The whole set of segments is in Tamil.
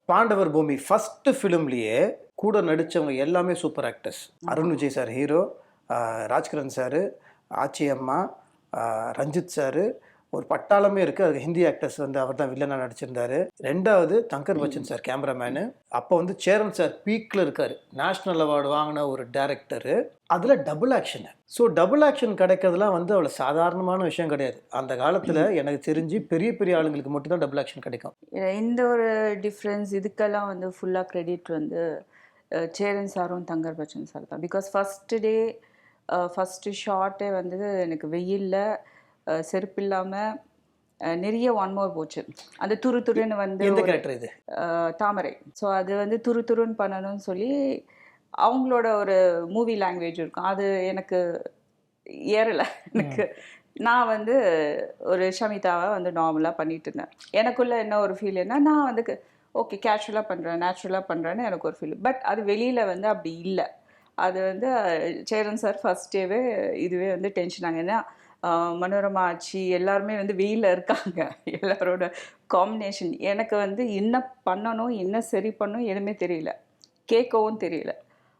பாண்டவர் பூமி ஃபர்ஸ்ட் ஃபிலிம்லேயே கூட நடித்தவங்க எல்லாமே super actors. Arun Vijay sir hero, Rajkiran sir, Aachi அம்மா, ரஞ்சித் சார், ஒரு பட்டாளமே இருக்குது. அதுக்கு ஹிந்தி ஆக்டர்ஸ் வந்து அவர் தான் வில்லனாக நடிச்சிருந்தாரு. ரெண்டாவது தங்கர் பச்சன் சார் கேமராமேனு. அப்போ வந்து சேரன் சார் பீக்கில் இருக்கார், நேஷ்னல் அவார்டு வாங்கின ஒரு டேரக்டரு. அதில் double action. So double action கிடைக்கிறதுலாம் வந்து அவ்வளோ சாதாரணமான விஷயம் கிடையாது. அந்த காலத்தில் எனக்கு தெரிஞ்சு பெரிய பெரிய ஆளுங்களுக்கு மட்டும்தான் டபுள் ஆக்ஷன் கிடைக்கும். இந்த ஒரு டிஃப்ரென்ஸ் இதுக்கெல்லாம் வந்து ஃபுல்லாக கிரெடிட் வந்து சேரன் சாரும் தங்கர் பச்சன் சார் தான். பிகாஸ் ஃபஸ்ட்டு டே ஃபஸ்ட்டு ஷார்ட்டே வந்து எனக்கு வெயிலில் செருப்பு இல்லாமல் நிறைய ஒன் மோர் போச்சு. அந்த துருன்னு வந்து எந்த கேரக்டர் இது? தாமரை. ஸோ அது வந்து துருன்னு பண்ணணும்னு சொல்லி அவங்களோட ஒரு மூவி லாங்குவேஜ் இருக்கும், அது எனக்கு ஏறலை. எனக்கு நான் வந்து ஒரு ஷமிதாவை வந்து நார்மலாக பண்ணிட்டு இருந்தேன். எனக்குள்ளே என்ன ஒரு ஃபீல் என்ன, நான் வந்து ஓகே கேஷுவலாக பண்ணுறேன், நேச்சுரலாக பண்ணுறேன்னு எனக்கு ஒரு ஃபீல். பட் அது வெளியில் வந்து அப்படி இல்லை. அது வந்து சேரன் சார் ஃபஸ்ட் டேவே இதுவே வந்து டென்ஷன் ஆகும். ஏன்னா மனோரமா ஆச்சி எல்லாருமே வந்து வெயிலில் இருக்காங்க. எல்லாரோட காம்பினேஷன் எனக்கு வந்து என்ன பண்ணணும், என்ன சரி பண்ணணும் எதுவுமே தெரியல, கேட்கவும் தெரியல.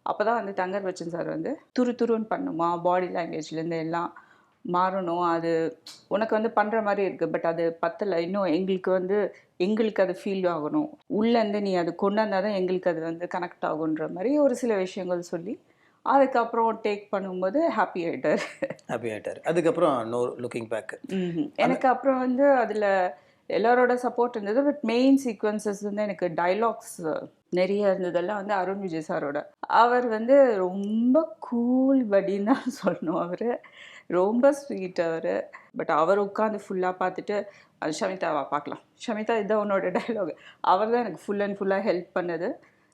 அப்போ தான் வந்து தங்கர் பச்சன் சார் வந்து துருன்னு பண்ணுமா, பாடி லாங்குவேஜ்லேருந்து எல்லாம் மாறணும், அது உனக்கு வந்து பண்ணுற மாதிரி இருக்குது, பட் அது பத்தலை, இன்னும் எங்களுக்கு அது ஃபீல் ஆகணும், உள்ளேருந்து நீ அது கொண்டு வந்தால் தான் எங்களுக்கு அது வந்து கனெக்ட் ஆகுன்ற மாதிரி ஒரு சில விஷயங்கள் சொல்லி அதுக்கப்புறம் டேக் பண்ணும்போது ஹாப்பி ஆகிட்டார். அதுக்கப்புறம் நோ லுக்கிங் பேக். எனக்கு அப்புறம் வந்து அதில் எல்லாரோட சப்போர்ட் இருந்தது. பட் மெயின் சீக்வன்சஸ் வந்து எனக்கு டைலாக்ஸ் நிறைய இருந்ததெல்லாம் வந்து அருண் விஜய் சாரோட. அவர் வந்து ரொம்ப கூல் படின்னு தான் சொல்லணும். அவர் ரொம்ப ஸ்வீட் அவர். பட் அவர் உட்காந்து ஃபுல்லாக பார்த்துட்டு ஷமிதாவா பார்க்கலாம், ஷமிதா இதான் உன்னோட டைலாக், அவர் தான் எனக்கு ஃபுல் அண்ட் ஃபுல்லாக ஹெல்ப் பண்ணது.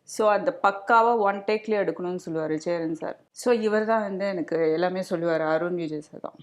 ஸோ அந்த பக்காவாக ஒன் டேக்லேயே எடுக்கணும்னு சொல்லுவார் சேரன் சார். ஸோ இவர் தான் வந்து எனக்கு எல்லாமே சொல்லுவார், அருண் விஜய் சார் தான்.